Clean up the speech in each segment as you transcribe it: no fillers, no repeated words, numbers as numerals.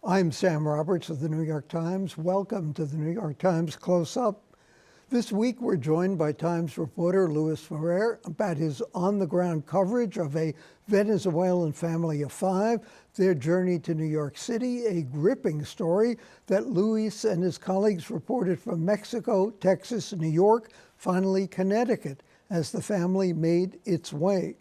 I'm Sam Roberts of the New York Times. Welcome to the New York Times Close-Up. This week we're joined by Times reporter Luis Ferré about his on-the-ground coverage of a Venezuelan family of five, their journey to New York City, a gripping story that Luis and his colleagues reported from Mexico, Texas, New York, finally Connecticut, as the family made its way.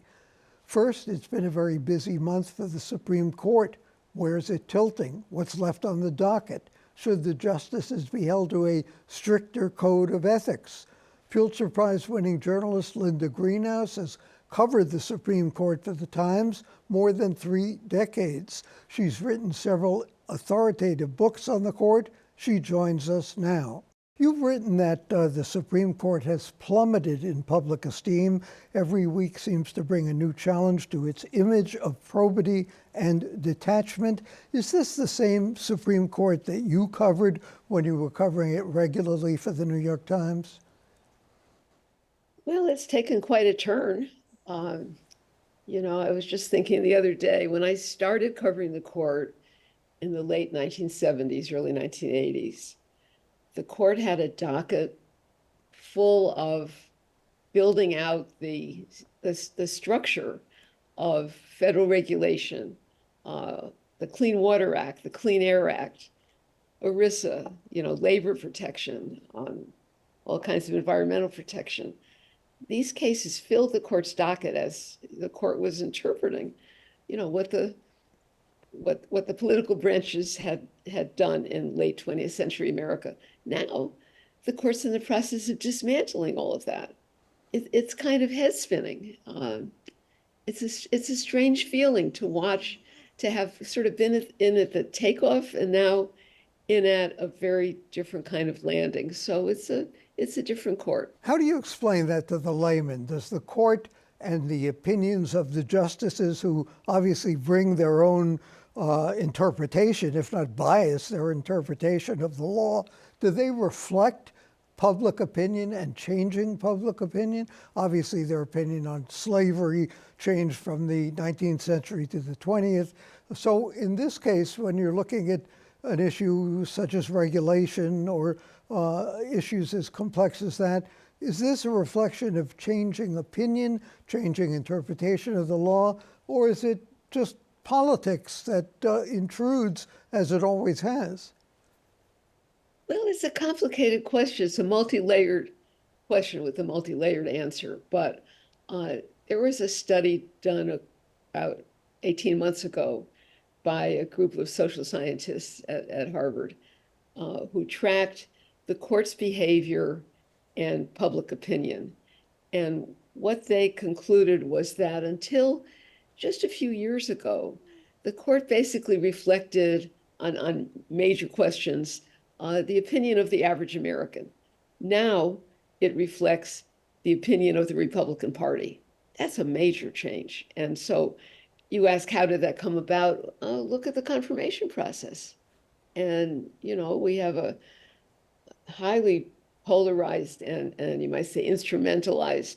First, it's been a very busy month for the Supreme Court. Where's it tilting? What's left on the docket? Should the justices be held to a stricter code of ethics? Pulitzer Prize-winning journalist Linda Greenhouse has covered the Supreme Court for the Times more than 3 decades. She's written several authoritative books on the court. She joins us now. You've written that the Supreme Court has plummeted in public esteem. Every week seems to bring a new challenge to its image of probity and detachment. Is this the same Supreme Court that you covered when you were covering it regularly for the New York Times? Well, it's taken quite a turn. I was just thinking the other day, when I started covering the court in the late 1970s, early 1980s, the court had a docket full of building out the structure of federal regulation, the Clean Water Act, the Clean Air Act, ERISA, labor protection, all kinds of environmental protection. These cases filled the court's docket as the court was interpreting, what the political branches had done in late 20th century America. Now, the court's in the process of dismantling all of that. It's kind of head spinning. It's a strange feeling to watch, to have sort of been in at the takeoff and now in at a very different kind of landing. So it's a different court. How do you explain that to the layman? Does the court and the opinions of the justices, who obviously bring their own interpretation, if not bias, their interpretation of the law, do they reflect public opinion and changing public opinion? Obviously, their opinion on slavery changed from the 19th century to the 20th. So in this case, when you're looking at an issue such as regulation or issues as complex as that, is this a reflection of changing opinion, changing interpretation of the law, or is it just politics that intrudes as it always has? Well, it's a complicated question. It's a multi-layered question with a multi-layered answer. But there was a study done about 18 months ago by a group of social scientists at Harvard who tracked the court's behavior and public opinion. And what they concluded was that until just a few years ago, the court basically reflected on major questions the opinion of the average American. Now it reflects the opinion of the Republican Party. That's a major change. And so you ask, how did that come about? Look at the confirmation process. And, we have a highly polarized and you might say instrumentalized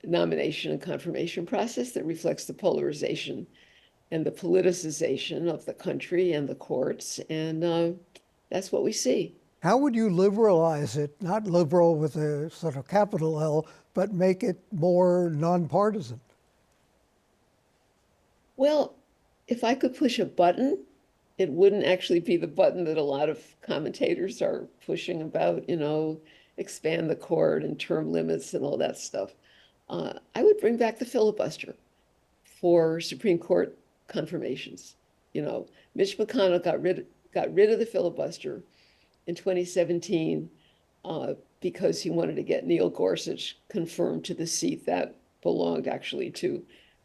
nomination and confirmation process that reflects the polarization and the politicization of the country and the courts. And that's what we see. How would you liberalize it, not liberal with a sort of capital L, but make it more nonpartisan? Well, if I could push a button, it wouldn't actually be the button that a lot of commentators are pushing about, expand the court and term limits and all that stuff. I would bring back the filibuster for Supreme Court confirmations. Mitch McConnell got rid of the filibuster in 2017 because he wanted to get Neil Gorsuch confirmed to the seat that belonged actually to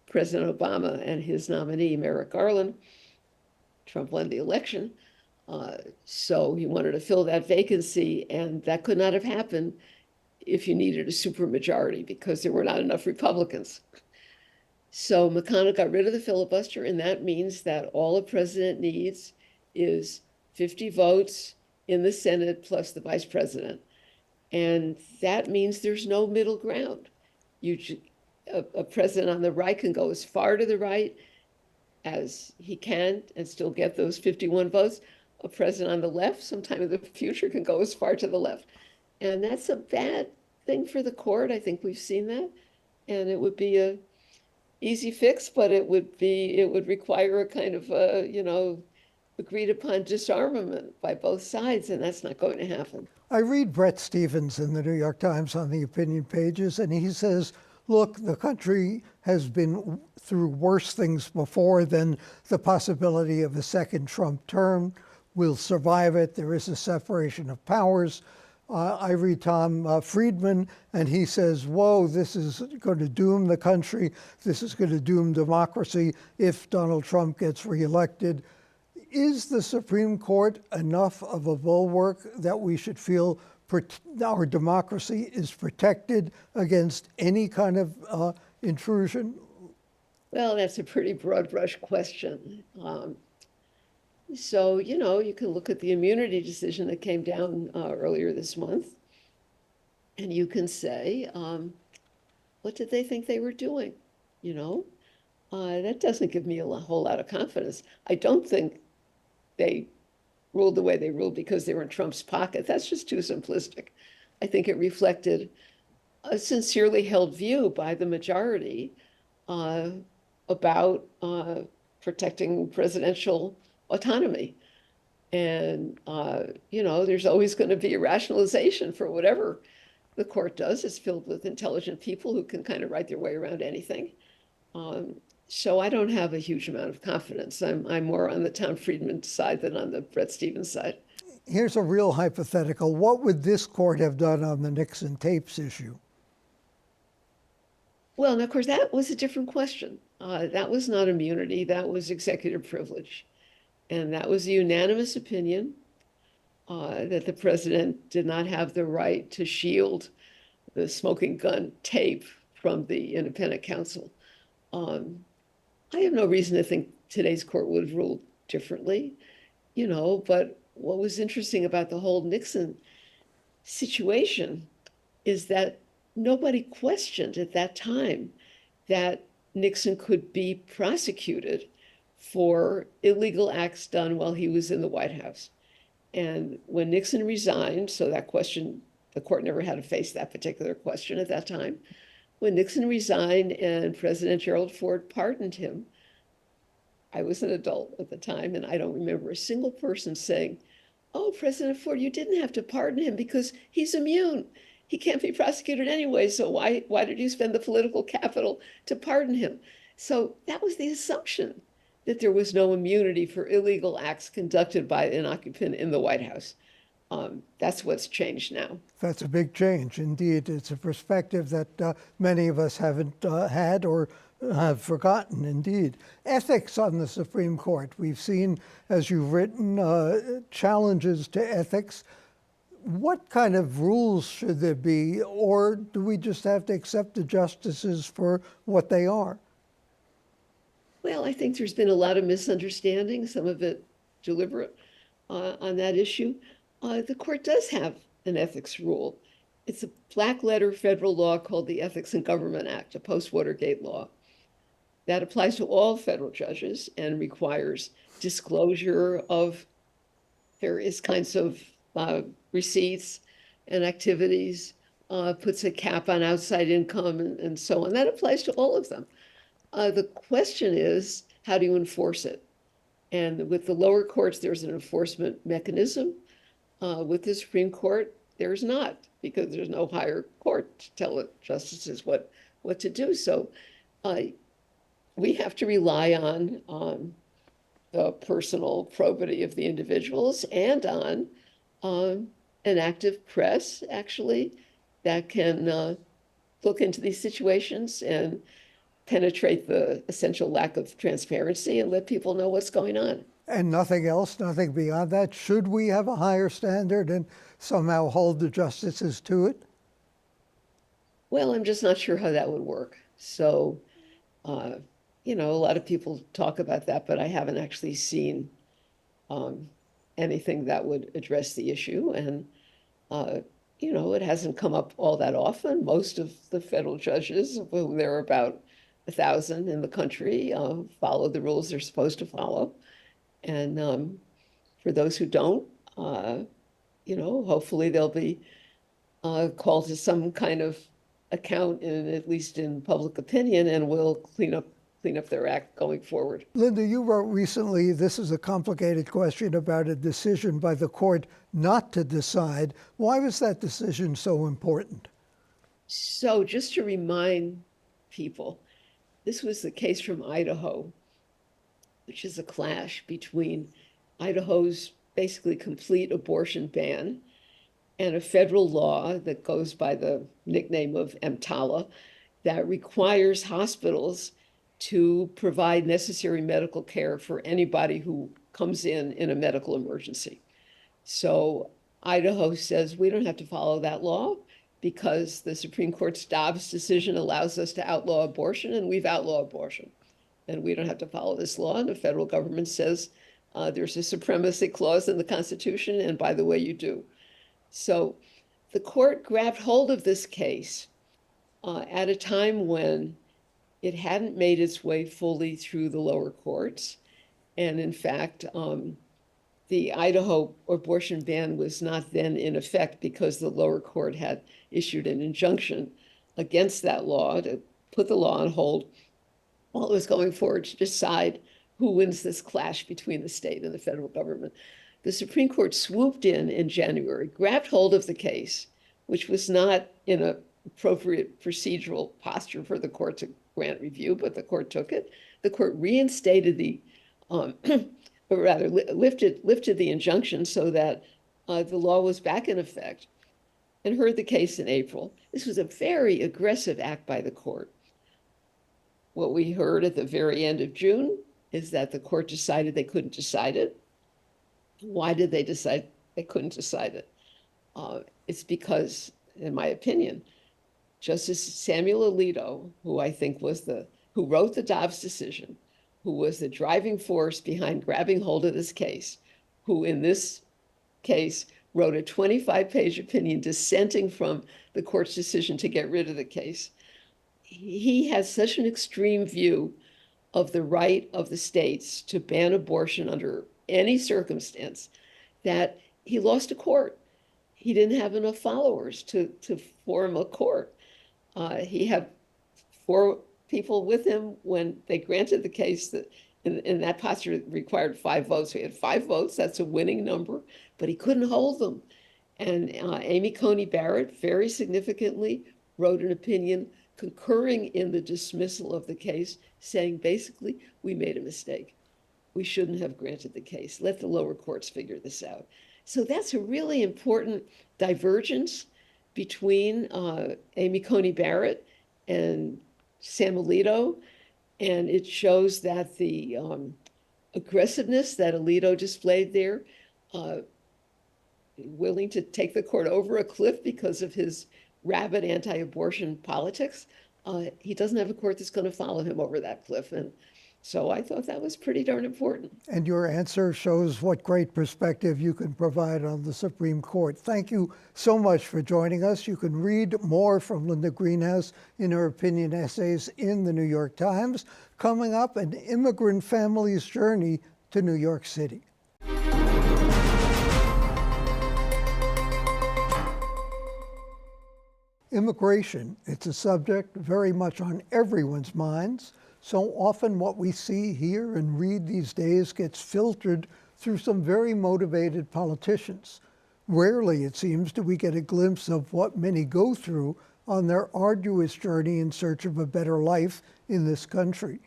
President Obama and his nominee, Merrick Garland. Trump won the election. So he wanted to fill that vacancy, and that could not have happened if you needed a supermajority because there were not enough Republicans. So McConnell got rid of the filibuster, and that means that all a president needs is 50 votes in the Senate plus the vice president. And that means there's no middle ground. A president on the right can go as far to the right as he can and still get those 51 votes. A president on the left sometime in the future can go as far to the left. And that's a bad thing for the court. I think we've seen that. And it would be a easy fix, but it would require a kind of agreed upon disarmament by both sides, and that's not going to happen. I read Bret Stephens in the New York Times on the opinion pages, and he says, look, the country has been through worse things before than the possibility of a second Trump term. We'll survive it. There is a separation of powers. I read Tom Friedman, and he says, whoa, this is going to doom the country. This is going to doom democracy if Donald Trump gets reelected. Is the Supreme Court enough of a bulwark that we should feel our democracy is protected against any kind of intrusion? Well, that's a pretty broad brush question. So, you can look at the immunity decision that came down earlier this month, and you can say, what did they think they were doing? That doesn't give me a whole lot of confidence. I don't think they ruled the way they ruled because they were in Trump's pocket. That's just too simplistic. I think it reflected a sincerely held view by the majority about protecting presidential autonomy. And, there's always going to be a rationalization for whatever the court does. It's filled with intelligent people who can kind of write their way around anything. So I don't have a huge amount of confidence. I'm more on the Tom Friedman side than on the Bret Stephens side. Here's a real hypothetical. What would this court have done on the Nixon tapes issue? Well, and of course, that was a different question. That was not immunity. That was executive privilege. And that was a unanimous opinion that the president did not have the right to shield the smoking gun tape from the independent counsel. I have no reason to think today's court would have ruled differently, but what was interesting about the whole Nixon situation is that nobody questioned at that time that Nixon could be prosecuted for illegal acts done while he was in the White House. And when Nixon resigned, so that question, the court never had to face that particular question at that time. When Nixon resigned and President Gerald Ford pardoned him, I was an adult at the time, and I don't remember a single person saying, oh, President Ford, you didn't have to pardon him because he's immune. He can't be prosecuted anyway, so why did you spend the political capital to pardon him? So that was the assumption, that there was no immunity for illegal acts conducted by an occupant in the White House. That's what's changed now. That's a big change. Indeed, it's a perspective that many of us haven't had or have forgotten, indeed. Ethics on the Supreme Court. We've seen, as you've written, challenges to ethics. What kind of rules should there be, or do we just have to accept the justices for what they are? Well, I think there's been a lot of misunderstanding, some of it deliberate, on that issue. The court does have an ethics rule. It's a black letter federal law called the Ethics in Government Act, a post-Watergate law that applies to all federal judges and requires disclosure of various kinds of receipts and activities, puts a cap on outside income and so on. That applies to all of them. The question is, how do you enforce it? And with the lower courts, there's an enforcement mechanism. With the Supreme Court, there's not, because there's no higher court to tell the justices what to do. So we have to rely on the personal probity of the individuals and on an active press, actually, that can look into these situations and penetrate the essential lack of transparency and let people know what's going on. And nothing else, nothing beyond that? Should we have a higher standard and somehow hold the justices to it? Well, I'm just not sure how that would work. So, a lot of people talk about that, but I haven't actually seen anything that would address the issue. And, it hasn't come up all that often. Most of the federal judges, there are about 1,000 in the country follow the rules they're supposed to follow. And for those who don't, hopefully they'll be called to some kind of account, at least in public opinion, and will clean up their act going forward. Linda, you wrote recently, this is a complicated question about a decision by the court not to decide. Why was that decision so important? So just to remind people, this was the case from Idaho, which is a clash between Idaho's basically complete abortion ban and a federal law that goes by the nickname of EMTALA that requires hospitals to provide necessary medical care for anybody who comes in a medical emergency. So Idaho says we don't have to follow that law because the Supreme Court's Dobbs decision allows us to outlaw abortion, and we've outlawed abortion. And we don't have to follow this law. And the federal government says there's a supremacy clause in the Constitution, and by the way, you do. So the court grabbed hold of this case at a time when it hadn't made its way fully through the lower courts. And in fact, the Idaho abortion ban was not then in effect because the lower court had issued an injunction against that law to put the law on hold while it was going forward to decide who wins this clash between the state and the federal government. The Supreme Court swooped in January, grabbed hold of the case, which was not in an appropriate procedural posture for the court to grant review, but the court took it. The court reinstated the, or rather lifted the injunction so that the law was back in effect, and heard the case in April. This was a very aggressive act by the court. What we heard at the very end of June is that the court decided they couldn't decide it. Why did they decide they couldn't decide it? It's because, in my opinion, Justice Samuel Alito, who I think who wrote the Dobbs decision, who was the driving force behind grabbing hold of this case, who in this case wrote a 25-page opinion dissenting from the court's decision to get rid of the case. He has such an extreme view of the right of the states to ban abortion under any circumstance that he lost a court. He didn't have enough followers to form a court. He had 4 people with him when they granted the case that in that posture required 5 votes. We had 5 votes, that's a winning number, but he couldn't hold them. And Amy Coney Barrett very significantly wrote an opinion concurring in the dismissal of the case, saying basically, we made a mistake. We shouldn't have granted the case. Let the lower courts figure this out. So that's a really important divergence between Amy Coney Barrett and Sam Alito. And it shows that the aggressiveness that Alito displayed there, willing to take the court over a cliff because of his rabid anti-abortion politics, he doesn't have a court that's going to follow him over that cliff. And so I thought that was pretty darn important. And your answer shows what great perspective you can provide on the Supreme Court. Thank you so much for joining us. You can read more from Linda Greenhouse in her opinion essays in the New York Times. Coming up, an immigrant family's journey to New York City. Immigration, it's a subject very much on everyone's minds. So often what we see, hear, and read these days gets filtered through some very motivated politicians. Rarely, it seems, do we get a glimpse of what many go through on their arduous journey in search of a better life in this country.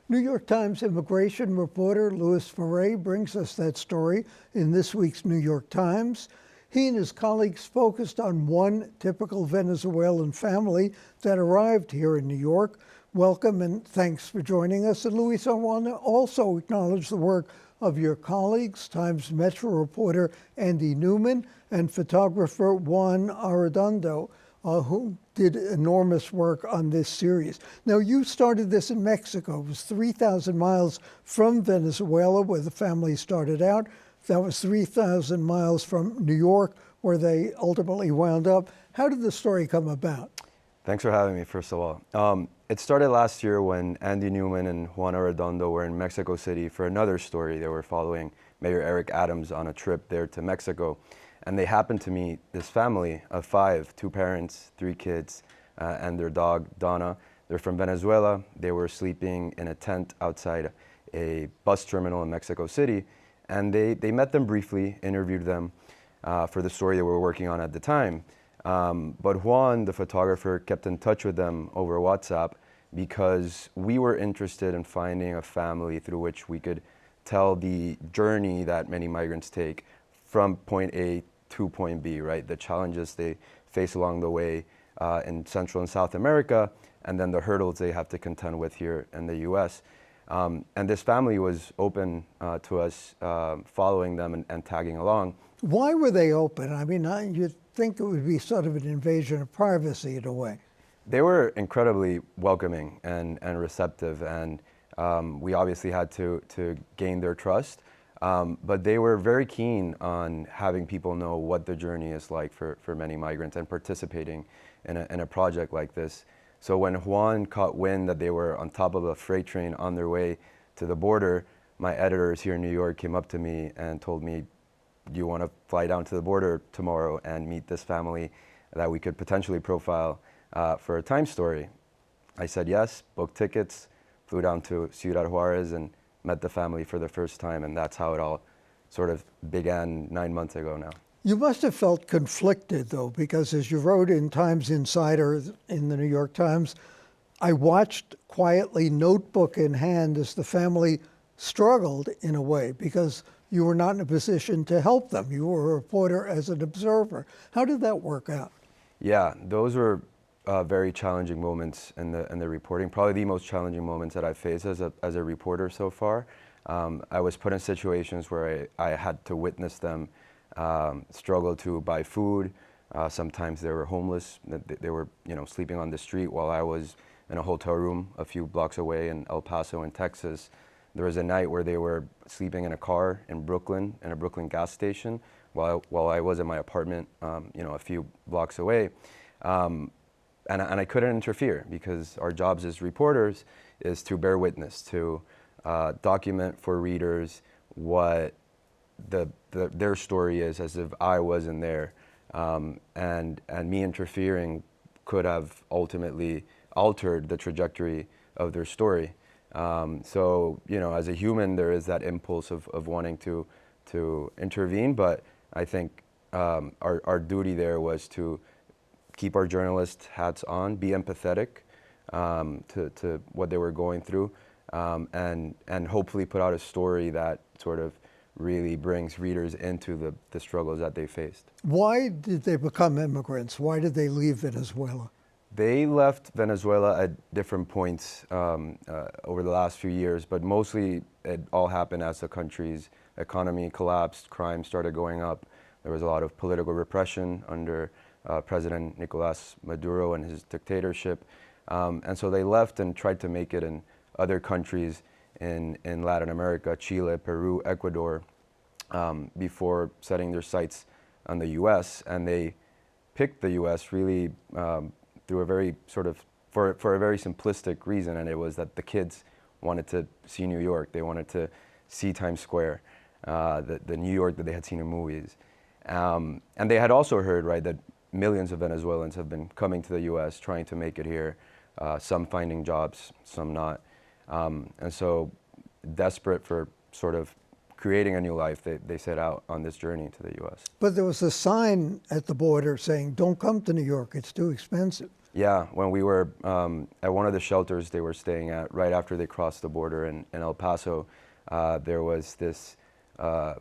New York Times immigration reporter Luis Ferré brings us that story in this week's New York Times. He and his colleagues focused on one typical Venezuelan family that arrived here in New York. Welcome and thanks for joining us. And Luis, I want to also acknowledge the work of your colleagues, Times Metro reporter Andy Newman and photographer Juan Arredondo, who did enormous work on this series. Now, you started this in Mexico. It was 3,000 miles from Venezuela, where the family started out. That was 3,000 miles from New York, where they ultimately wound up. How did the story come about? Thanks for having me, first of all. It started last year when Andy Newman and Juana Redondo were in Mexico City for another story. They were following Mayor Eric Adams on a trip there to Mexico. And they happened to meet this family of 5, 2 parents, 3 kids, and their dog, Donna. They're from Venezuela. They were sleeping in a tent outside a bus terminal in Mexico City. And they met them briefly, interviewed them for the story they were working on at the time. But Juan, the photographer, kept in touch with them over WhatsApp because we were interested in finding a family through which we could tell the journey that many migrants take from point A to point B, right? The challenges they face along the way in Central and South America, and then the hurdles they have to contend with here in the US. And this family was open to us following them and tagging along. Why were they open? I mean, you'd think it would be sort of an invasion of privacy in a way. They were incredibly welcoming and receptive, and we obviously had to gain their trust. But they were very keen on having people know what the journey is like for many migrants and participating in a project like this. So when Juan caught wind that they were on top of a freight train on their way to the border, my editors here in New York came up to me and told me, do you want to fly down to the border tomorrow and meet this family that we could potentially profile for a Time story? I said yes, booked tickets, flew down to Ciudad Juarez and met the family for the first time, and that's how it all sort of began 9 months ago now. You must have felt conflicted, though, because as you wrote in Times Insider in the New York Times, I watched quietly, notebook in hand, as the family struggled in a way because you were not in a position to help them. You were a reporter as an observer. How did that work out? Yeah, those were very challenging moments in the reporting, probably the most challenging moments that I've faced as a reporter so far. I was put in situations where I had to witness them struggle to buy food. Sometimes they were homeless. They were, sleeping on the street while I was in a hotel room a few blocks away in El Paso in Texas. There was a night where they were sleeping in a car in Brooklyn, in a Brooklyn gas station, while I was in my apartment, a few blocks away. And I couldn't interfere because our jobs as reporters is to bear witness, to document for readers what their story is as if I wasn't there. And me interfering could have ultimately altered the trajectory of their story. So, as a human, there is that impulse of wanting to intervene, but I think our duty there was to keep our journalist hats on, be empathetic to what they were going through, and hopefully put out a story that sort of really brings readers into the struggles that they faced. Why did they become immigrants? Why did they leave Venezuela? They left Venezuela at different points over the last few years, but mostly it all happened as the country's economy collapsed, crime started going up. There was a lot of political repression under President Nicolas Maduro and his dictatorship. And so they left and tried to make it in other countries in Latin America, Chile, Peru, Ecuador, before setting their sights on the US. And they picked the US really through a very for a very simplistic reason, and it was that the kids wanted to see New York. They wanted to see Times Square, the New York that they had seen in movies. And they had also heard, right, that millions of Venezuelans have been coming to the US trying to make it here, some finding jobs, some not. And so desperate for sort of creating a new life, they set out on this journey to the US. But there was a sign at the border saying, don't come to New York, it's too expensive. Yeah, when we were at one of the shelters they were staying at right after they crossed the border in El Paso, there was this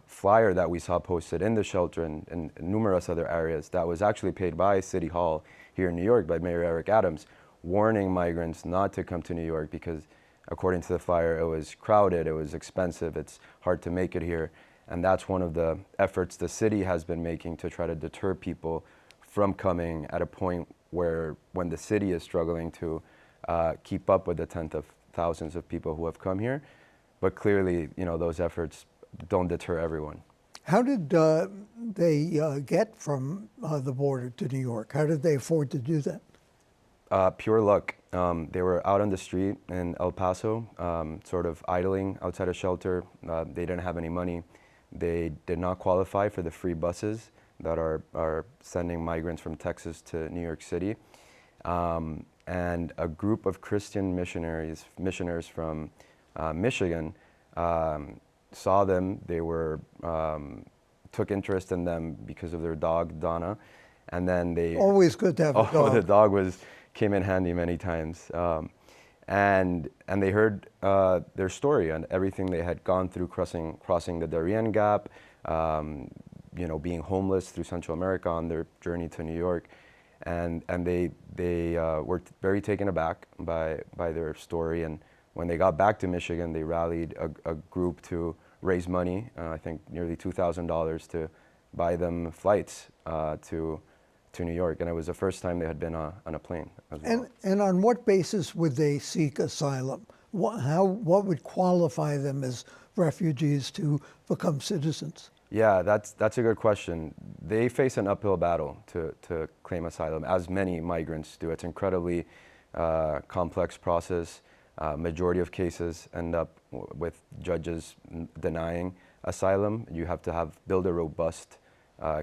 flyer that we saw posted in the shelter and numerous other areas that was actually paid by City Hall here in New York, by Mayor Eric Adams, warning migrants not to come to New York because according to the flyer, it was crowded, it was expensive, it's hard to make it here. And that's one of the efforts the city has been making to try to deter people from coming at a point where when the city is struggling to keep up with the tens of thousands of people who have come here. But clearly, those efforts don't deter everyone. How did they get from the border to New York? How did they afford to do that? Pure luck. They were out on the street in El Paso, sort of idling outside a shelter. They didn't have any money. They did not qualify for the free buses that are sending migrants from Texas to New York City. And a group of Christian missioners from Michigan saw them. They were took interest in them because of their dog, Donna. And then they... Always good to have a dog. The dog came in handy many times. And they heard their story and everything they had gone through crossing the Darien Gap, being homeless through Central America on their journey to New York. And they were very taken aback by their story. And when they got back to Michigan, they rallied a group to raise money, I think nearly $2,000, to buy them flights to New York. And it was the first time they had been on a plane as well. And on what basis would they seek asylum? What would qualify them as refugees to become citizens? Yeah, that's a good question. They face an uphill battle to claim asylum, as many migrants do. It's incredibly complex process. Majority of cases end up with judges denying asylum. You have to build a robust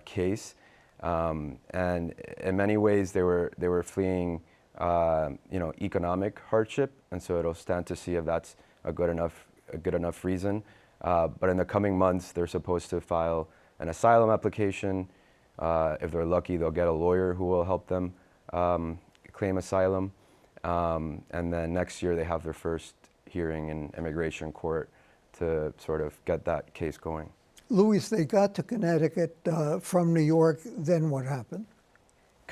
case. And in many ways, they were fleeing, economic hardship, and so it'll stand to see if that's a good enough reason. But in the coming months, they're supposed to file an asylum application. If they're lucky, they'll get a lawyer who will help them claim asylum. And then next year, they have their first hearing in immigration court to sort of get that case going. Luis, they got to Connecticut from New York. Then what happened?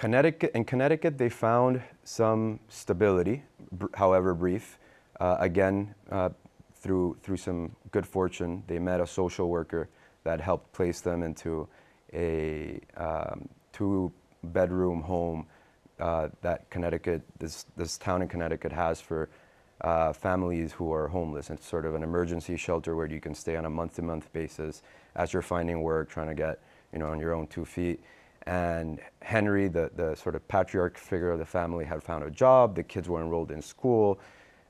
In Connecticut, they found some stability, however brief. Again, through some good fortune, they met a social worker that helped place them into a 2-bedroom home that Connecticut, this town in Connecticut, has for families who are homeless. It's sort of an emergency shelter where you can stay on a month-to-month basis as you're finding work, trying to get on your own 2 feet. And Henry, the sort of patriarch figure of the family, had found a job. The kids were enrolled in school.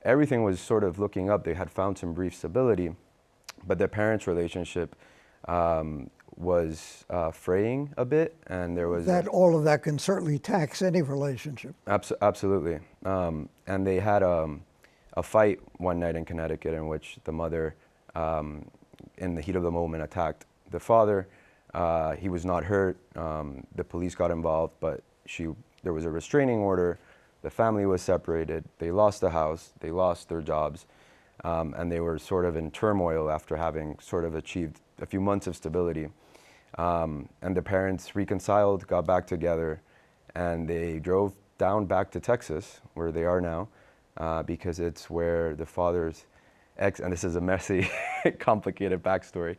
Everything was sort of looking up. They had found some brief stability, but their parents' relationship was fraying a bit, and there was all of that can certainly tax any relationship. Absolutely. And they had a fight one night in Connecticut in which the mother, in the heat of the moment, attacked the father. He was not hurt. The police got involved, but there was a restraining order. The family was separated. They lost the house. They lost their jobs. And they were sort of in turmoil after having sort of achieved a few months of stability. And the parents reconciled, got back together, and they drove down back to Texas, where they are now, because it's where the father's ex, and this is a messy, complicated backstory,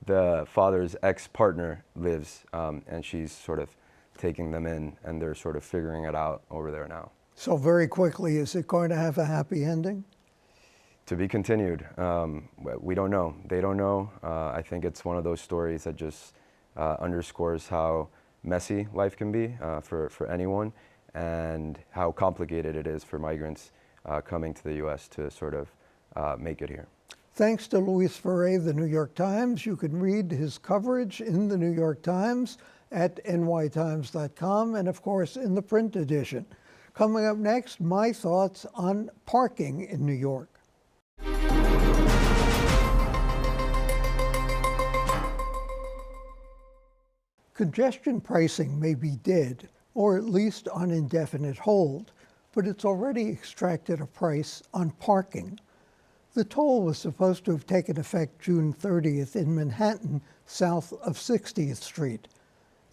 the father's ex-partner lives, and she's sort of taking them in, and they're sort of figuring it out over there now. So very quickly, is it going to have a happy ending? To be continued. We don't know. They don't know. I think it's one of those stories that just underscores how messy life can be for anyone, and how complicated it is for migrants coming to the U.S. to sort of make it here. Thanks to Luis Ferré, the New York Times. You can read his coverage in the New York Times at nytimes.com, and of course in the print edition. Coming up next, my thoughts on parking in New York. Congestion pricing may be dead, or at least on indefinite hold, but it's already extracted a price on parking. The toll was supposed to have taken effect June 30th in Manhattan, south of 60th Street.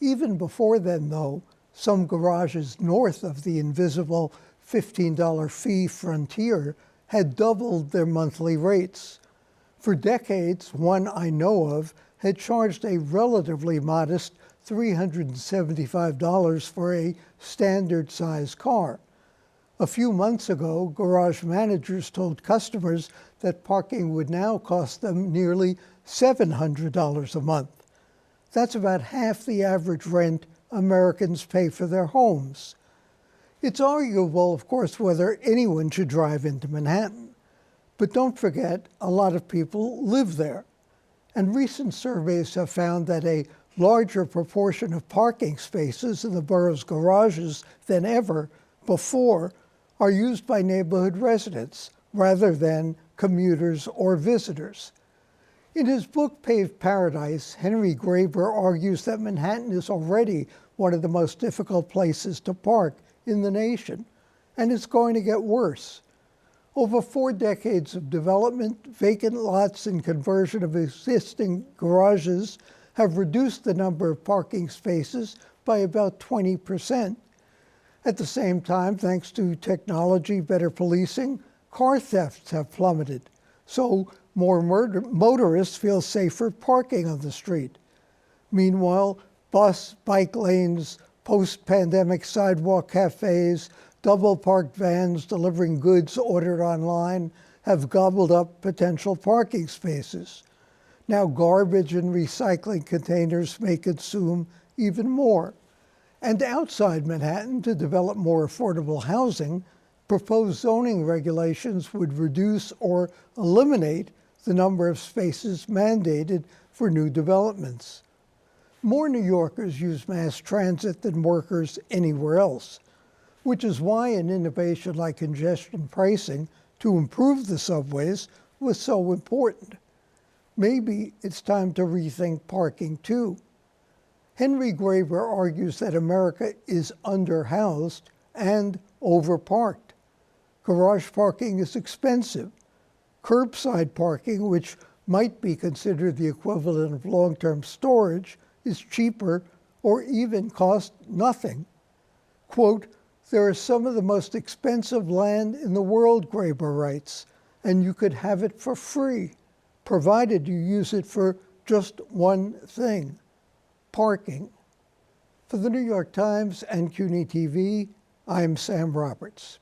Even before then, though, some garages north of the invisible $15 fee frontier had doubled their monthly rates. For decades, one I know of had charged a relatively modest $375 for a standard-sized car. A few months ago, garage managers told customers that parking would now cost them nearly $700 a month. That's about half the average rent Americans pay for their homes. It's arguable, of course, whether anyone should drive into Manhattan. But don't forget, a lot of people live there. And recent surveys have found that a larger proportion of parking spaces in the borough's garages than ever before are used by neighborhood residents rather than commuters or visitors. In his book, Paved Paradise, Henry Graeber argues that Manhattan is already one of the most difficult places to park in the nation, and it's going to get worse. Over 4 decades of development, vacant lots and conversion of existing garages have reduced the number of parking spaces by about 20%. At the same time, thanks to technology, better policing, car thefts have plummeted, so more motorists feel safer parking on the street. Meanwhile, bike lanes, post-pandemic sidewalk cafes, double-parked vans delivering goods ordered online have gobbled up potential parking spaces. Now garbage and recycling containers may consume even more. And outside Manhattan, to develop more affordable housing, proposed zoning regulations would reduce or eliminate the number of spaces mandated for new developments. More New Yorkers use mass transit than workers anywhere else, which is why an innovation like congestion pricing to improve the subways was so important. Maybe it's time to rethink parking too. Henry Graeber argues that America is underhoused and overparked. Garage parking is expensive. Curbside parking, which might be considered the equivalent of long-term storage, is cheaper or even cost nothing. Quote, "There is some of the most expensive land in the world," Graeber writes, "and you could have it for free, provided you use it for just one thing, parking." For the New York Times and CUNY TV, I'm Sam Roberts.